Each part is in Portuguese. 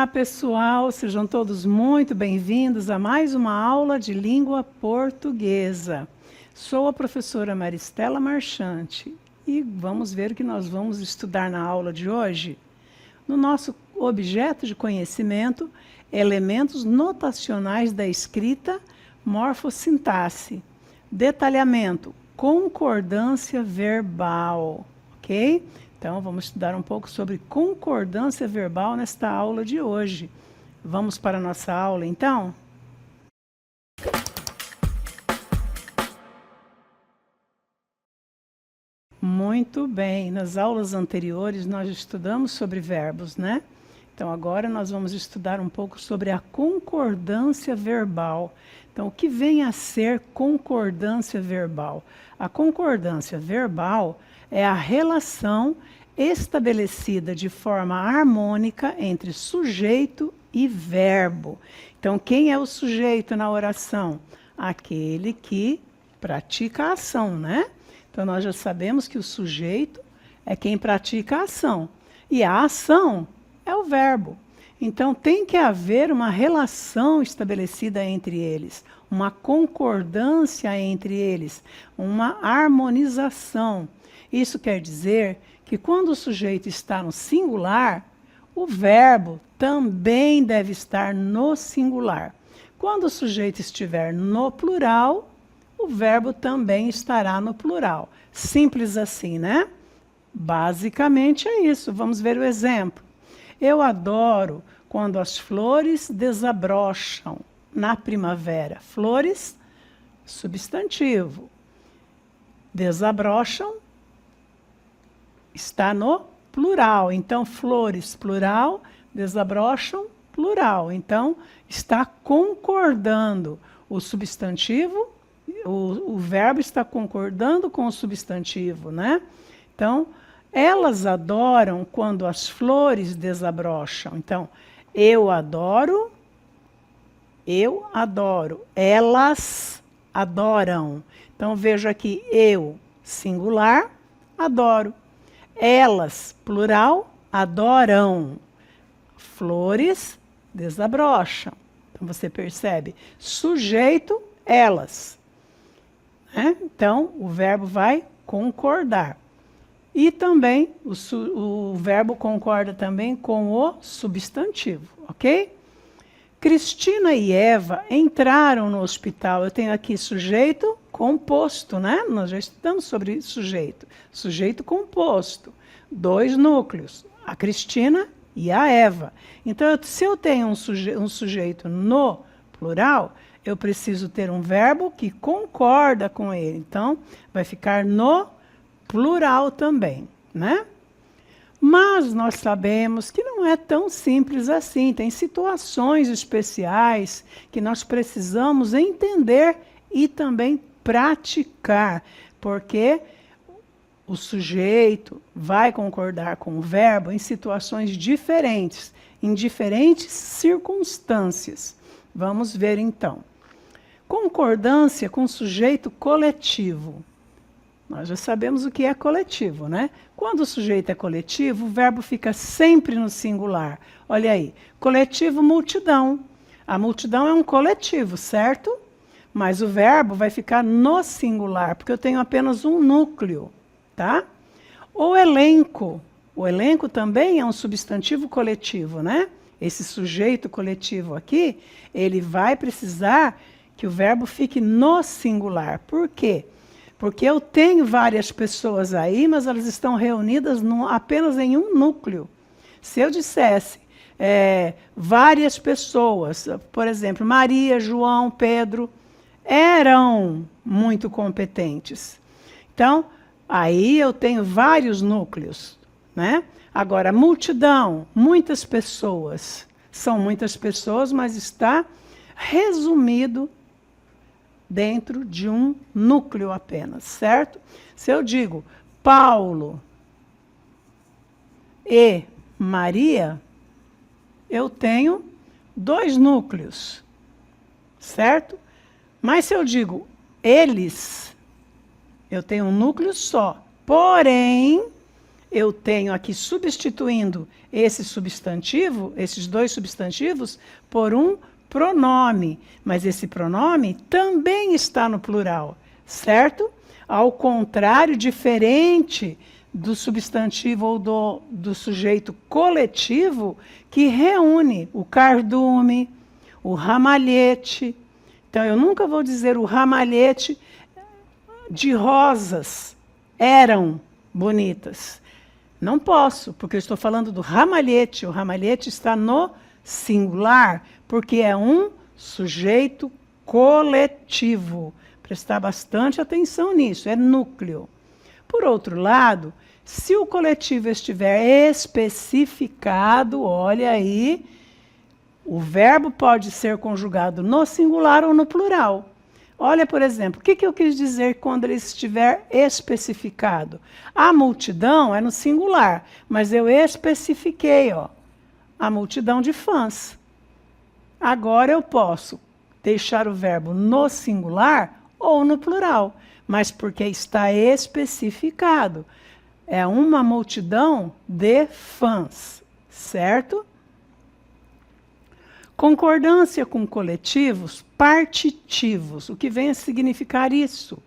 Olá, pessoal, sejam todos muito bem-vindos a mais uma aula de língua portuguesa. Sou a professora Maristela Marchante e vamos ver o que nós vamos estudar na aula de hoje. No nosso objeto de conhecimento, elementos notacionais da escrita, morfossintaxe, detalhamento, concordância verbal, ok? Então, vamos estudar um pouco sobre concordância verbal nesta aula de hoje. Vamos para a nossa aula, então? Muito bem. Nas aulas anteriores, nós estudamos sobre verbos, né? Então, agora nós vamos estudar um pouco sobre a concordância verbal. Então, o que vem a ser concordância verbal? A concordância verbal é a relação estabelecida de forma harmônica entre sujeito e verbo. Então, quem é o sujeito na oração? Aquele que pratica a ação, né? Então, nós já sabemos que o sujeito é quem pratica a ação. E a ação é o verbo. Então, tem que haver uma relação estabelecida entre eles, uma concordância entre eles, uma harmonização. Isso quer dizer que quando o sujeito está no singular, o verbo também deve estar no singular. Quando o sujeito estiver no plural, o verbo também estará no plural. Simples assim, né? Basicamente é isso. Vamos ver o exemplo. Eu adoro quando as flores desabrocham na primavera. Flores, substantivo. Desabrocham, está no plural. Então, flores, plural, desabrocham, plural. Então, está concordando. O substantivo, o verbo está concordando com o substantivo, né? Então, elas adoram quando as flores desabrocham. Então, eu adoro, elas adoram. Então, vejo aqui, eu, singular, adoro. Elas, plural, adoram. Flores desabrocham. Então, você percebe? Sujeito, elas. Então, o verbo vai concordar. E também, o verbo concorda também com o substantivo, ok? Cristina e Eva entraram no hospital. Eu tenho aqui sujeito composto, né? Nós já estudamos sobre sujeito. Sujeito composto. 2 núcleos, a Cristina e a Eva. Então, se eu tenho um sujeito no plural, eu preciso ter um verbo que concorda com ele. Então, vai ficar no plural também, né? Mas nós sabemos que não é tão simples assim. Tem situações especiais que nós precisamos entender e também praticar, porque o sujeito vai concordar com o verbo em situações diferentes, em diferentes circunstâncias. Vamos ver então. Concordância com sujeito coletivo. Nós já sabemos o que é coletivo, né? Quando o sujeito é coletivo, o verbo fica sempre no singular. Olha aí, coletivo, multidão. A multidão é um coletivo, certo? Mas o verbo vai ficar no singular, porque eu tenho apenas um núcleo, tá? O elenco. O elenco também é um substantivo coletivo, né? Esse sujeito coletivo aqui, ele vai precisar que o verbo fique no singular. Por quê? Porque eu tenho várias pessoas aí, mas elas estão reunidas apenas em um núcleo. Se eu dissesse várias pessoas, por exemplo, Maria, João, Pedro, eram muito competentes. Então, aí eu tenho vários núcleos, né? Agora, multidão, muitas pessoas. São muitas pessoas, mas está resumido dentro de um núcleo apenas, certo? Se eu digo Paulo e Maria, eu tenho 2 núcleos, certo? Mas se eu digo eles, eu tenho um núcleo só. Porém, eu tenho aqui substituindo esse substantivo, esses dois substantivos, por um pronome. Mas esse pronome também está no plural, certo? Ao contrário, diferente do substantivo ou do sujeito coletivo que reúne o cardume, o ramalhete. Então, eu nunca vou dizer o ramalhete de rosas eram bonitas. Não posso, porque eu estou falando do ramalhete. O ramalhete está no singular, porque é um sujeito coletivo. Prestar bastante atenção nisso, é núcleo. Por outro lado, se o coletivo estiver especificado, olha aí, o verbo pode ser conjugado no singular ou no plural. Olha, por exemplo, o que eu quis dizer quando ele estiver especificado? A multidão é no singular, mas eu especifiquei, ó, a multidão de fãs. Agora eu posso deixar o verbo no singular ou no plural, mas porque está especificado. É uma multidão de fãs, certo? Concordância com coletivos partitivos. O que vem a significar isso?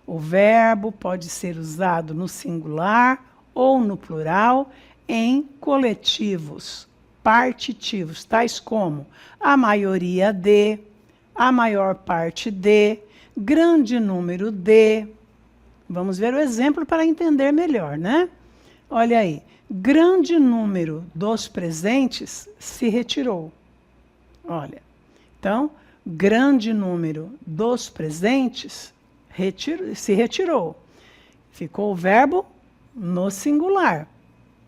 O verbo pode ser usado no singular ou no plural em coletivos partitivos, tais como a maioria de, a maior parte de, grande número de. Vamos ver o exemplo para entender melhor, né? Olha aí. Grande número dos presentes se retirou. Olha, então, grande número dos presentes se retirou. Ficou o verbo no singular,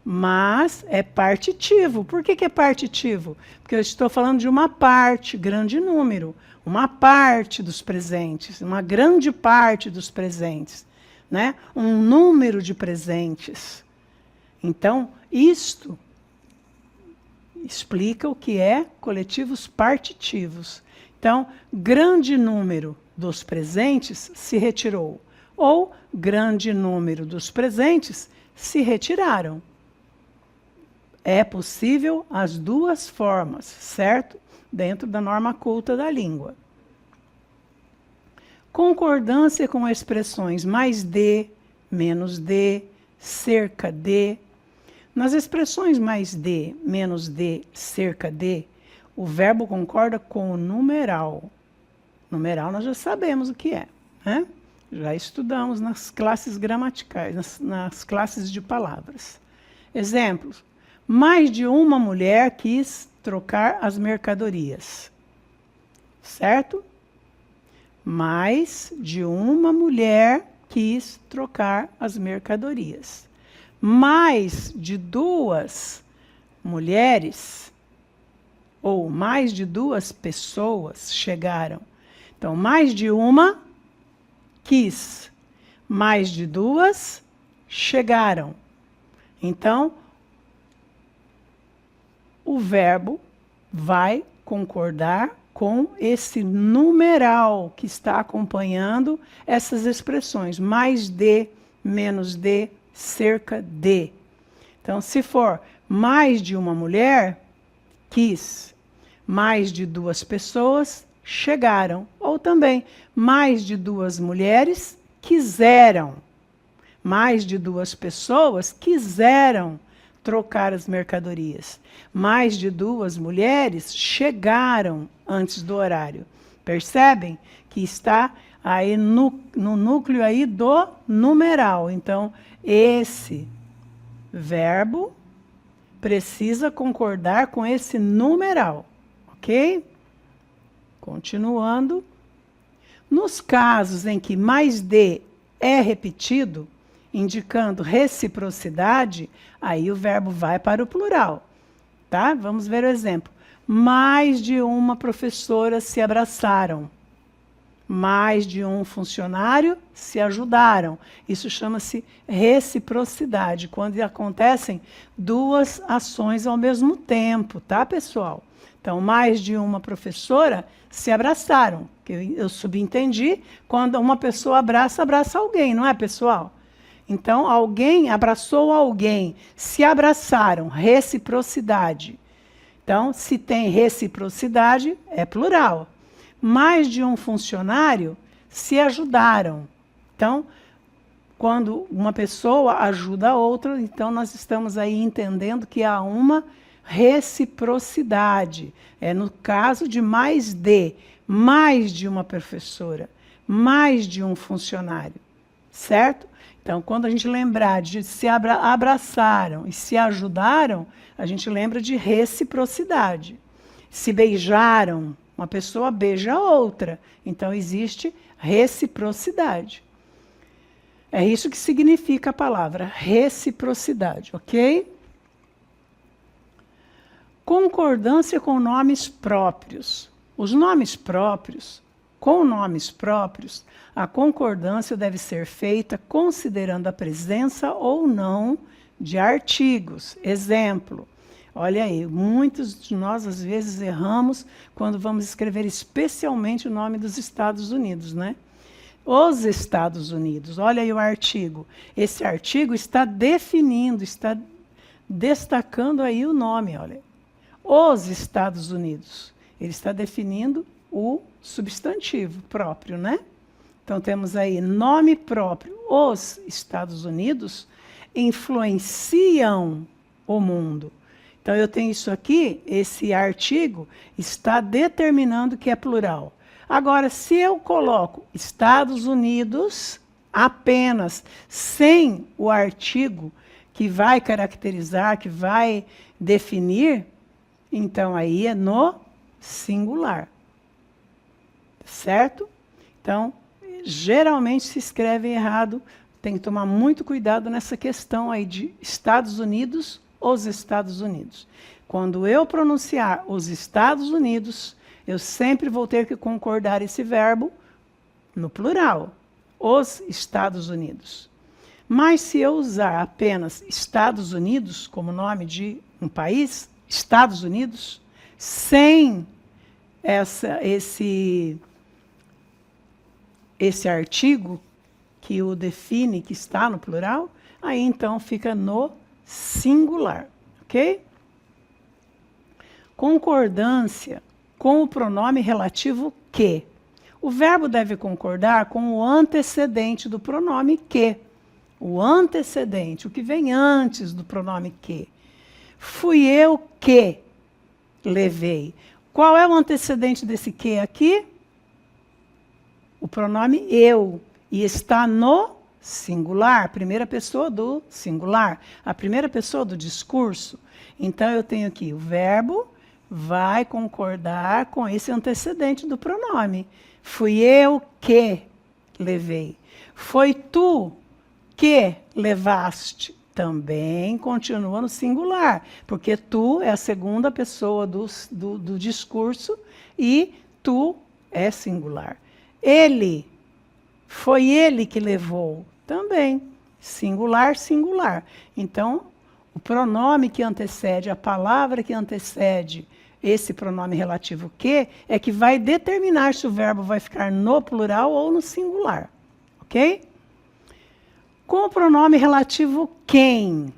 mas é partitivo. Por que é partitivo? Porque eu estou falando de uma parte, grande número, uma parte dos presentes, uma grande parte dos presentes, né? Um número de presentes. Então, isto explica o que é coletivos partitivos. Então, grande número dos presentes se retirou, ou grande número dos presentes se retiraram. É possível as duas formas, certo? Dentro da norma culta da língua. Concordância com expressões mais de, menos de, cerca de. Nas expressões mais de, menos de, cerca de, o verbo concorda com o numeral. Numeral nós já sabemos o que é, né? Já estudamos nas classes gramaticais, nas classes de palavras. Exemplos. Mais de uma mulher quis trocar as mercadorias. Certo? Mais de uma mulher quis trocar as mercadorias. Mais de duas mulheres ou mais de duas pessoas chegaram. Então, mais de uma quis, mais de duas chegaram. Então, o verbo vai concordar com esse numeral que está acompanhando essas expressões. Mais de, menos de, cerca de. Então, se for mais de uma mulher, quis. Mais de duas pessoas chegaram. Ou também, mais de duas mulheres quiseram. Mais de duas pessoas quiseram trocar as mercadorias. Mais de duas mulheres chegaram antes do horário. Percebem que está aí no núcleo aí do numeral. Então, esse verbo precisa concordar com esse numeral, ok? Continuando. Nos casos em que mais de é repetido, indicando reciprocidade, aí o verbo vai para o plural, tá? Vamos ver o exemplo. Mais de uma professora se abraçaram. Mais de um funcionário se ajudaram. Isso chama-se reciprocidade, quando acontecem duas ações ao mesmo tempo, tá, pessoal? Então, mais de uma professora se abraçaram. Eu subentendi, quando uma pessoa abraça, abraça alguém, não é, pessoal? Então, alguém abraçou alguém, se abraçaram, reciprocidade. Então, se tem reciprocidade, é plural. Mais de um funcionário se ajudaram. Então, quando uma pessoa ajuda a outra, então nós estamos aí entendendo que há uma reciprocidade. É no caso de mais de uma professora, mais de um funcionário, certo? Então, quando a gente lembrar de se abraçaram e se ajudaram, a gente lembra de reciprocidade. Se beijaram, uma pessoa beija a outra. Então, existe reciprocidade. É isso que significa a palavra reciprocidade, ok? Concordância com nomes próprios. Os nomes próprios, com nomes próprios, a concordância deve ser feita considerando a presença ou não de artigos. Exemplo, olha aí, muitos de nós às vezes erramos quando vamos escrever especialmente o nome dos Estados Unidos, né? Os Estados Unidos, olha aí o artigo. Esse artigo está definindo, está destacando aí o nome, olha. Os Estados Unidos. Ele está definindo o substantivo próprio, né? Então, temos aí nome próprio. Os Estados Unidos influenciam o mundo. Então, eu tenho isso aqui, esse artigo está determinando que é plural. Agora, se eu coloco Estados Unidos apenas, sem o artigo que vai caracterizar, que vai definir, então aí é no singular. Certo? Então, geralmente se escreve errado, tem que tomar muito cuidado nessa questão aí de Estados Unidos, os Estados Unidos. Quando eu pronunciar os Estados Unidos, eu sempre vou ter que concordar esse verbo no plural, os Estados Unidos. Mas se eu usar apenas Estados Unidos como nome de um país, Estados Unidos, sem esse artigo que o define, que está no plural, aí então fica no singular, ok? Concordância com o pronome relativo que. O verbo deve concordar com o antecedente do pronome que. O antecedente, o que vem antes do pronome que. Fui eu que levei. Qual é o antecedente desse que aqui? O pronome eu. E está no singular, primeira pessoa do singular, a primeira pessoa do discurso. Então, eu tenho aqui o verbo vai concordar com esse antecedente do pronome. Fui eu que levei. Foi tu que levaste. Também continua no singular, porque tu é a segunda pessoa do discurso e tu é singular. Ele, foi ele que levou. Também, singular, singular. Então, o pronome que antecede, a palavra que antecede esse pronome relativo que, é que vai determinar se o verbo vai ficar no plural ou no singular. Ok? Com o pronome relativo quem,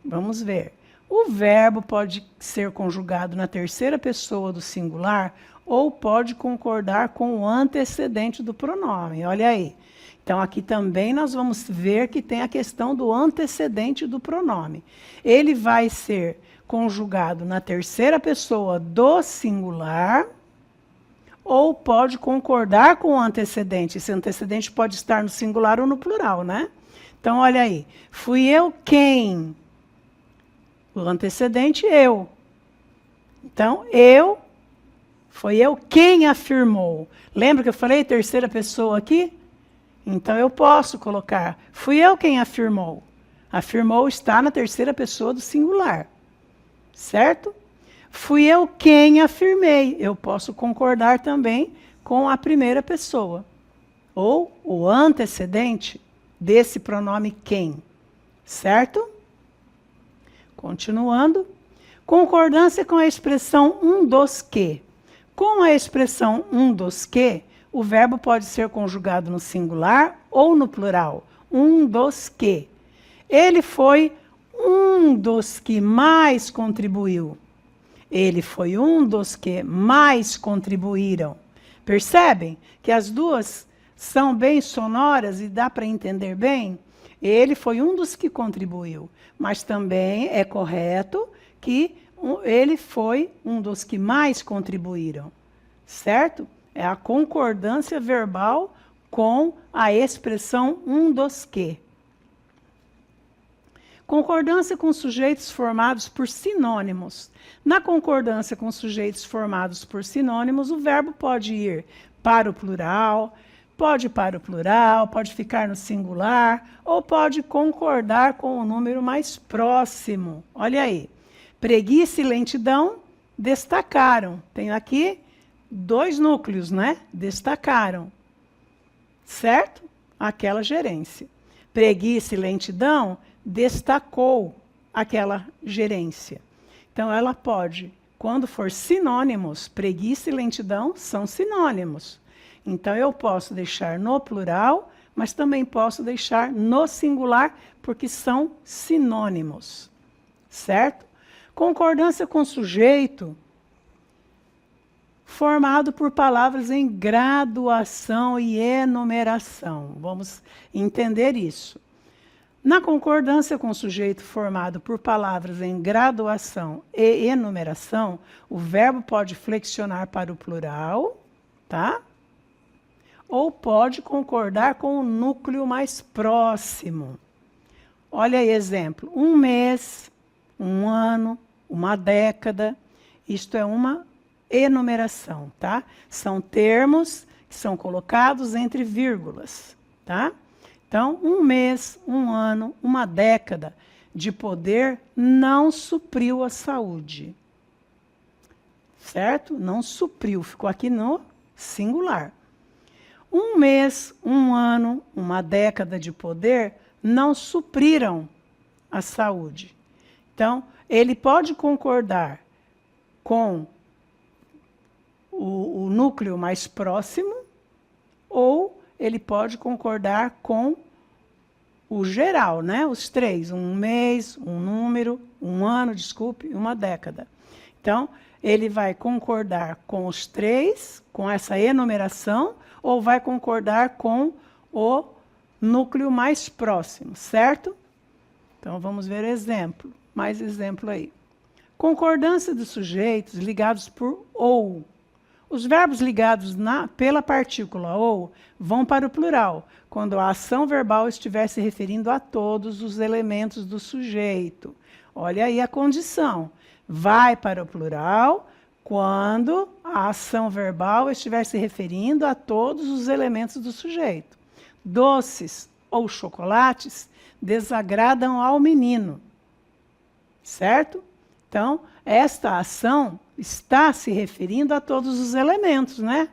vamos ver. O verbo pode ser conjugado na terceira pessoa do singular ou pode concordar com o antecedente do pronome. Olha aí. Então, aqui também nós vamos ver que tem a questão do antecedente do pronome. Ele vai ser conjugado na terceira pessoa do singular ou pode concordar com o antecedente. Esse antecedente pode estar no singular ou no plural, né? Então, olha aí. Fui eu quem? O antecedente, eu. Então, eu, foi eu quem afirmou. Lembra que eu falei terceira pessoa aqui? Então, eu posso colocar, fui eu quem afirmou. Afirmou está na terceira pessoa do singular. Certo? Fui eu quem afirmei. Eu posso concordar também com a primeira pessoa. Ou o antecedente desse pronome quem. Certo? Continuando. Concordância com a expressão um dos que. Com a expressão um dos que, o verbo pode ser conjugado no singular ou no plural. Um dos que. Ele foi um dos que mais contribuiu. Ele foi um dos que mais contribuíram. Percebem que as duas são bem sonoras e dá para entender bem? Ele foi um dos que contribuiu, mas também é correto que ele foi um dos que mais contribuíram, certo? É a concordância verbal com a expressão um dos que. Concordância com sujeitos formados por sinônimos. Na concordância com sujeitos formados por sinônimos, o verbo pode ir para o plural, pode ficar no singular, ou pode concordar com o número mais próximo. Olha aí. Preguiça e lentidão destacaram. Tem aqui 2 núcleos, né? Destacaram. Certo? Aquela gerência. Preguiça e lentidão destacou aquela gerência. Então, ela pode, quando for sinônimos, preguiça e lentidão são sinônimos. Então, eu posso deixar no plural, mas também posso deixar no singular, porque são sinônimos. Certo? Concordância com sujeito formado por palavras em graduação e enumeração. Vamos entender isso. Na concordância com sujeito formado por palavras em graduação e enumeração, o verbo pode flexionar para o plural, tá? Ou pode concordar com o núcleo mais próximo. Olha aí, exemplo. 1 mês, 1 ano, 1 década. Isto é uma enumeração, tá? São termos que são colocados entre vírgulas, tá? Então, 1 mês, 1 ano, 1 década de poder não supriu a saúde. Certo? Não supriu, ficou aqui no singular. 1 mês, 1 ano, 1 década de poder não supriram a saúde. Então, ele pode concordar com o núcleo mais próximo, ou ele pode concordar com o geral, né? Os 3, 1 mês, 1 número, 1 ano, desculpe, 1 década. Então, ele vai concordar com os 3, com essa enumeração, ou vai concordar com o núcleo mais próximo, certo? Então, vamos ver exemplo. Mais exemplo aí. Concordância dos sujeitos ligados por ou. Os verbos ligados pela partícula ou vão para o plural, quando a ação verbal estiver se referindo a todos os elementos do sujeito. Olha aí a condição. Vai para o plural quando a ação verbal estiver se referindo a todos os elementos do sujeito. Doces ou chocolates desagradam ao menino. Certo? Então, esta ação está se referindo a todos os elementos, né?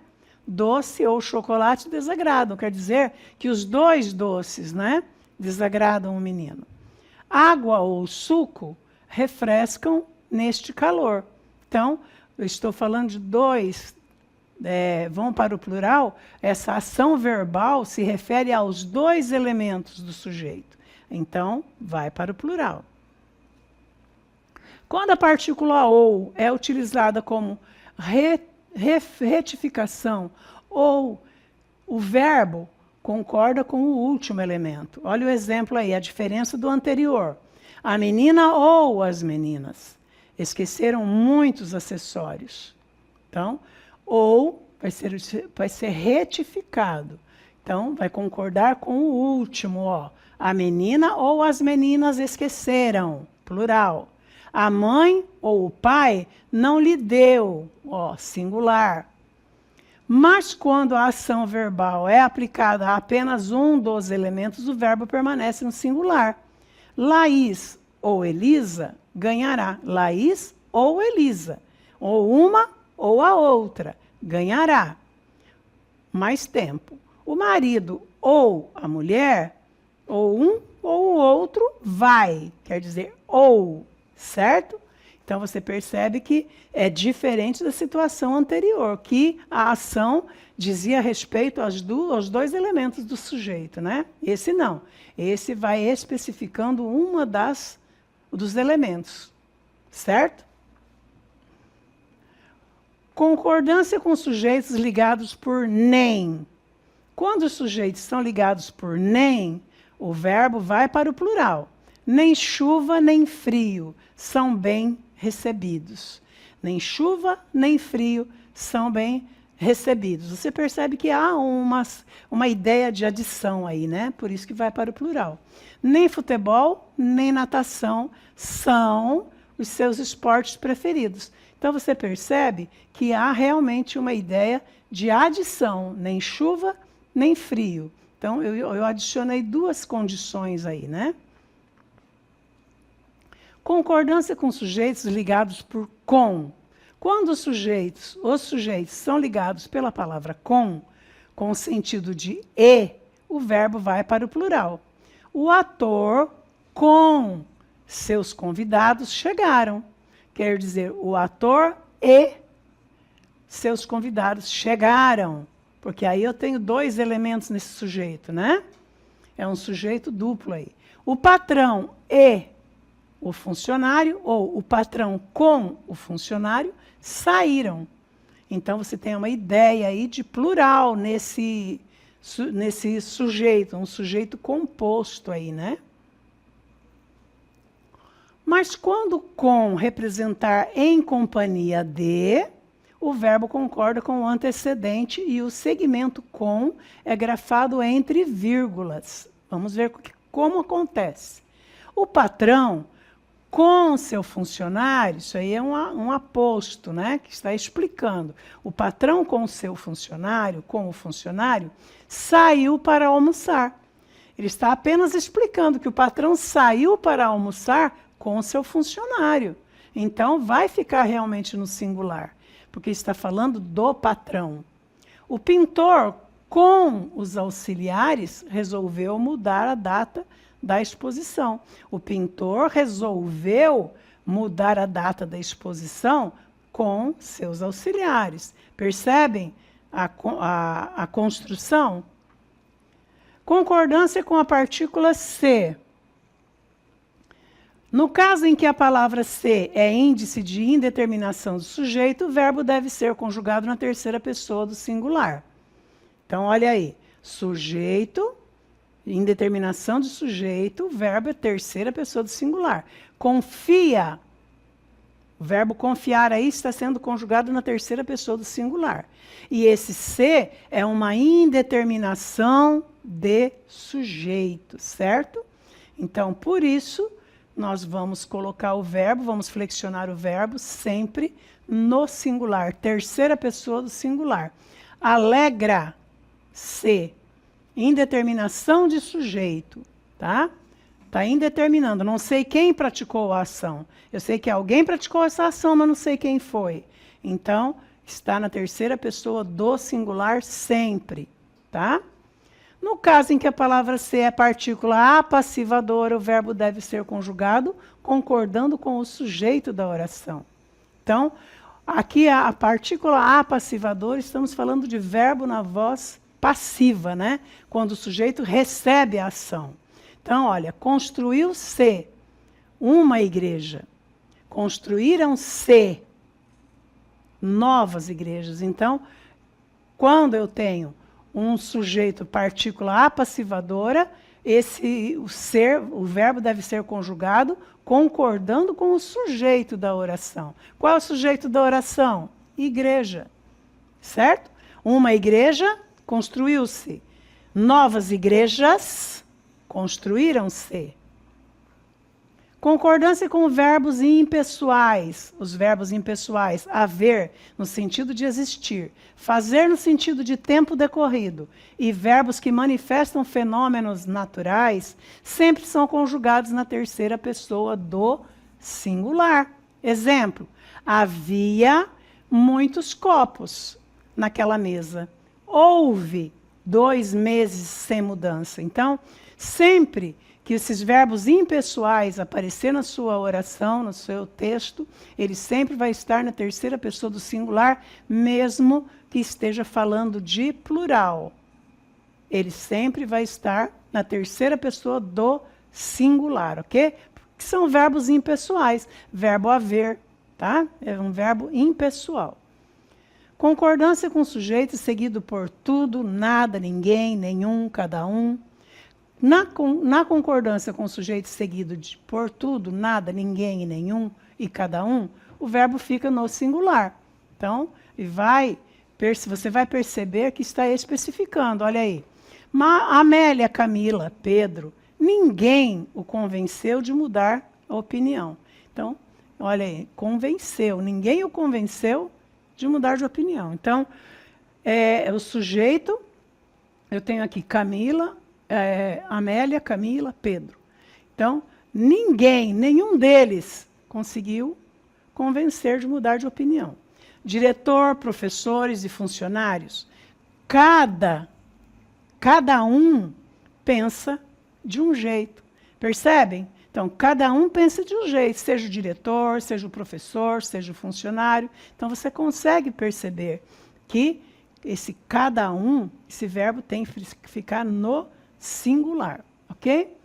Doce ou chocolate desagradam, quer dizer que os 2 doces, né, desagradam o menino. Água ou suco refrescam neste calor. Então, eu estou falando de 2, vão para o plural, essa ação verbal se refere aos 2 elementos do sujeito. Então, vai para o plural. Quando a partícula ou é utilizada como retificação ou o verbo concorda com o último elemento. Olha o exemplo aí, a diferença do anterior. A menina ou as meninas esqueceram muitos acessórios. Então, ou vai ser retificado. Então, vai concordar com o último, ó. A menina ou as meninas esqueceram, plural. A mãe ou o pai não lhe deu, ó, singular. Mas quando a ação verbal é aplicada a apenas um dos elementos, o verbo permanece no singular. Laís ou Elisa ganhará. Laís ou Elisa. Ou uma ou a outra ganhará. Mais tempo. O marido ou a mulher, ou um ou o outro vai. Quer dizer, ou. Certo? Então, você percebe que é diferente da situação anterior, que a ação dizia respeito aos dois elementos do sujeito, né? Esse não. Esse vai especificando dos elementos, certo? Concordância com sujeitos ligados por nem. Quando os sujeitos estão ligados por nem, o verbo vai para o plural. Nem chuva, nem frio são bem recebidos. Nem chuva, nem frio são bem recebidos. Você percebe que há uma ideia de adição aí, né? Por isso que vai para o plural. Nem futebol, nem natação são os seus esportes preferidos. Então, você percebe que há realmente uma ideia de adição, nem chuva, nem frio. Então, eu adicionei duas condições aí, né? Concordância com sujeitos ligados por com. Quando os sujeitos são ligados pela palavra com o sentido de e, o verbo vai para o plural. O ator com seus convidados chegaram. Quer dizer, o ator e seus convidados chegaram. Porque aí eu tenho dois elementos nesse sujeito, né? É um sujeito duplo aí. O patrão e o funcionário, ou o patrão com o funcionário, saíram. Então, você tem uma ideia aí de plural nesse sujeito, um sujeito composto aí, né? Mas quando com representar em companhia de, o verbo concorda com o antecedente e o segmento com é grafado entre vírgulas. Vamos ver como acontece. O patrão com seu funcionário, isso aí é um aposto, né, que está explicando. O patrão com o seu funcionário, com o funcionário, saiu para almoçar. Ele está apenas explicando que o patrão saiu para almoçar com o seu funcionário. Então, vai ficar realmente no singular, porque está falando do patrão. O pintor, com os auxiliares, resolveu mudar a data da exposição. O pintor resolveu mudar a data da exposição com seus auxiliares. Percebem a construção? Concordância com a partícula se. No caso em que a palavra se é índice de indeterminação do sujeito, o verbo deve ser conjugado na terceira pessoa do singular. Então, olha aí. Sujeito, indeterminação de sujeito, o verbo é terceira pessoa do singular. Confia. O verbo confiar aí está sendo conjugado na terceira pessoa do singular. E esse se é uma indeterminação de sujeito, certo? Então, por isso, nós vamos colocar o verbo, vamos flexionar o verbo sempre no singular, terceira pessoa do singular. Alegra-se, indeterminação de sujeito, tá? Está indeterminando, não sei quem praticou a ação. Eu sei que alguém praticou essa ação, mas não sei quem foi. Então, está na terceira pessoa do singular sempre, tá? No caso em que a palavra ser é partícula apassivadora, o verbo deve ser conjugado concordando com o sujeito da oração. Então, aqui a partícula apassivadora, estamos falando de verbo na voz passiva, né? Quando o sujeito recebe a ação. Então, olha, construiu-se uma igreja. Construíram-se novas igrejas. Então, quando eu tenho um sujeito partícula apassivadora, o verbo deve ser conjugado concordando com o sujeito da oração. Qual é o sujeito da oração? Igreja. Certo? Uma igreja construiu-se. Novas igrejas construíram-se. Concordância com verbos impessoais. Os verbos impessoais, haver, no sentido de existir, fazer, no sentido de tempo decorrido, e verbos que manifestam fenômenos naturais, sempre são conjugados na terceira pessoa do singular. Exemplo, havia muitos copos naquela mesa. Houve 2 meses sem mudança. Então, sempre que esses verbos impessoais aparecer na sua oração, no seu texto, ele sempre vai estar na terceira pessoa do singular, mesmo que esteja falando de plural. Ele sempre vai estar na terceira pessoa do singular, ok? Que são verbos impessoais. Verbo haver, tá? É um verbo impessoal. Concordância com sujeito seguido por tudo, nada, ninguém, nenhum, cada um. Na concordância com o sujeito seguido por tudo, nada, ninguém, nenhum e cada um, o verbo fica no singular. Então, você vai perceber que está especificando, olha aí. Amélia, Camila, Pedro, ninguém o convenceu de mudar a opinião. Então, olha aí, convenceu, ninguém o convenceu de mudar de opinião. Então, o sujeito, eu tenho aqui Camila, Amélia, Camila, Pedro. Então, nenhum deles conseguiu convencer de mudar de opinião. Diretor, professores e funcionários, cada um pensa de um jeito. Percebem? Então, cada um pensa de um jeito, seja o diretor, seja o professor, seja o funcionário. Então, você consegue perceber que esse verbo tem que ficar no singular, ok?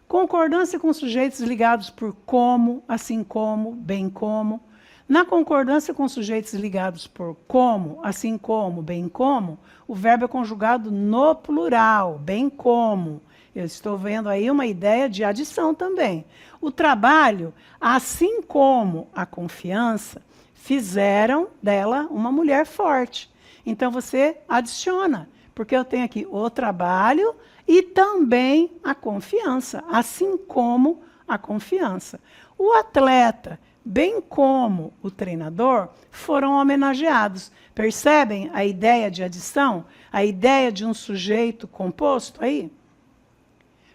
Concordância com sujeitos ligados por como, assim como, bem como. Na concordância com sujeitos ligados por como, assim como, bem como, o verbo é conjugado no plural, bem como. Eu estou vendo aí uma ideia de adição também. O trabalho, assim como a confiança, fizeram dela uma mulher forte. Então, você adiciona, porque eu tenho aqui o trabalho e também a confiança, assim como a confiança. O atleta, bem como o treinador, foram homenageados. Percebem a ideia de adição? A ideia de um sujeito composto aí?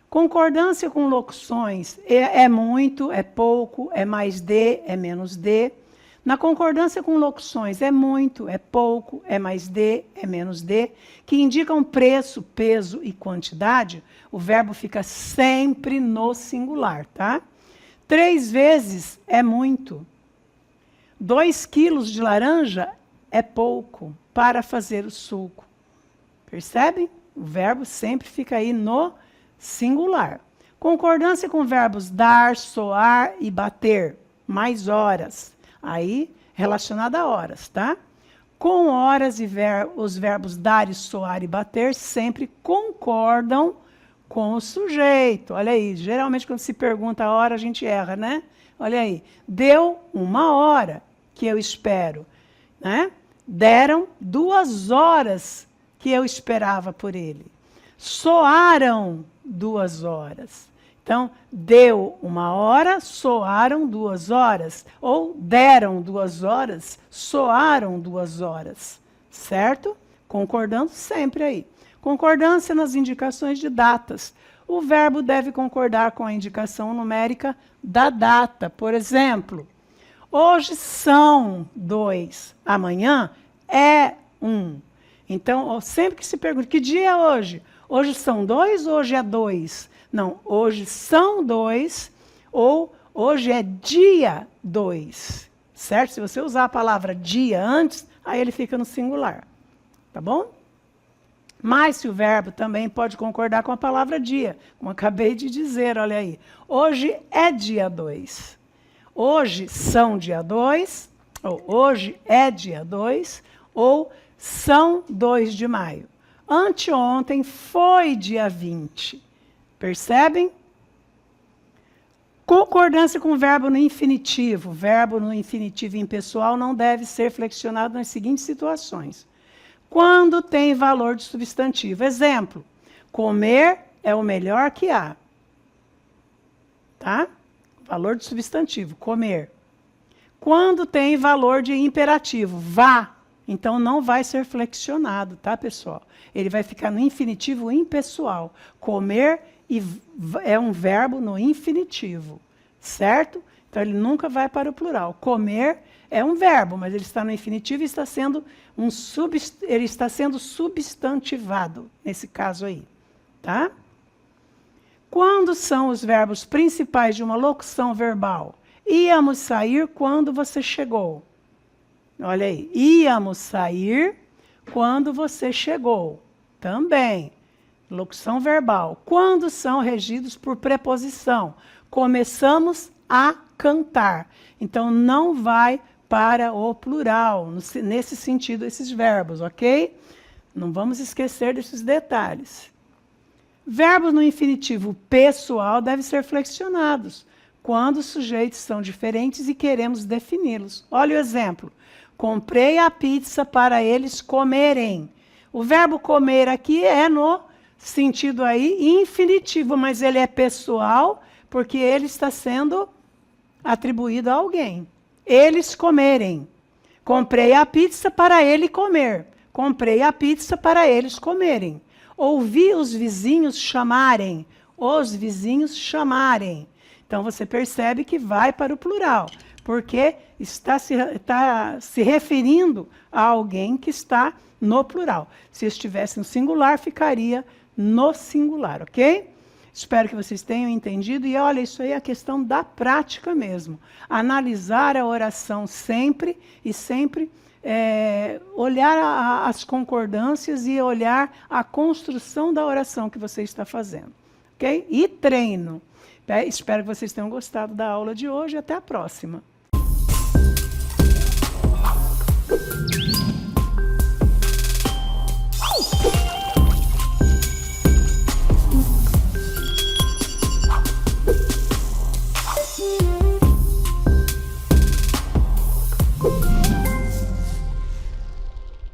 Concordância com locuções. É muito, é pouco, é mais de, é menos de. Na concordância com locuções, é muito, é pouco, é mais de, é menos de, que indicam preço, peso e quantidade, o verbo fica sempre no singular, tá? 3 vezes é muito. 2 quilos de laranja é pouco para fazer o suco. Percebem? O verbo sempre fica aí no singular. Concordância com verbos dar, soar e bater, mais horas. Aí, relacionado a horas, tá? Com horas e os verbos dar, soar e bater sempre concordam com o sujeito. Olha aí, geralmente quando se pergunta a hora, a gente erra, né? Olha aí, deu 1 hora que eu espero, né? Deram 2 horas que eu esperava por ele. Soaram 2 horas. Então, deu 1 hora, soaram 2 horas. Ou deram 2 horas, soaram 2 horas. Certo? Concordando sempre aí. Concordância nas indicações de datas. O verbo deve concordar com a indicação numérica da data. Por exemplo, hoje são 2, amanhã é 1. Então, sempre que se pergunta, que dia é hoje? Hoje são 2 ou hoje é 2? Não, hoje são 2 ou hoje é dia 2. Certo? Se você usar a palavra dia antes, aí ele fica no singular. Tá bom? Mas se o verbo também pode concordar com a palavra dia, como acabei de dizer, olha aí. Hoje é dia 2. Hoje são dia 2, ou hoje é dia 2, ou são 2 de maio. Anteontem foi dia 20. Percebem? Concordância com o verbo no infinitivo. O verbo no infinitivo impessoal não deve ser flexionado nas seguintes situações. Quando tem valor de substantivo. Exemplo, comer é o melhor que há. Tá? Valor de substantivo, comer. Quando tem valor de imperativo, vá. Então, não vai ser flexionado, tá, pessoal? Ele vai ficar no infinitivo impessoal. Comer é um verbo no infinitivo, certo? Então, ele nunca vai para o plural. Comer é um verbo, mas ele está no infinitivo e está sendo ele está sendo substantivado, nesse caso aí, tá? Quando são os verbos principais de uma locução verbal? Íamos sair quando você chegou. Olha aí. Íamos sair quando você chegou. Também. Locução verbal. Quando são regidos por preposição? Começamos a cantar. Então, não vai para o plural, nesse sentido, esses verbos, ok? Não vamos esquecer desses detalhes. Verbos no infinitivo pessoal devem ser flexionados, quando os sujeitos são diferentes e queremos defini-los. Olha o exemplo. Comprei a pizza para eles comerem. O verbo comer aqui é no sentido aí infinitivo, mas ele é pessoal, porque ele está sendo atribuído a alguém. Eles comerem. Comprei a pizza para ele comer. Comprei a pizza para eles comerem. Ouvi os vizinhos chamarem. Os vizinhos chamarem. Então, você percebe que vai para o plural, porque está se referindo a alguém que está no plural. Se estivesse no singular, ficaria no singular, ok? Espero que vocês tenham entendido. E olha, isso aí é a questão da prática mesmo. Analisar a oração sempre e sempre olhar as concordâncias e olhar a construção da oração que você está fazendo. Ok? E treino. Espero que vocês tenham gostado da aula de hoje. Até a próxima.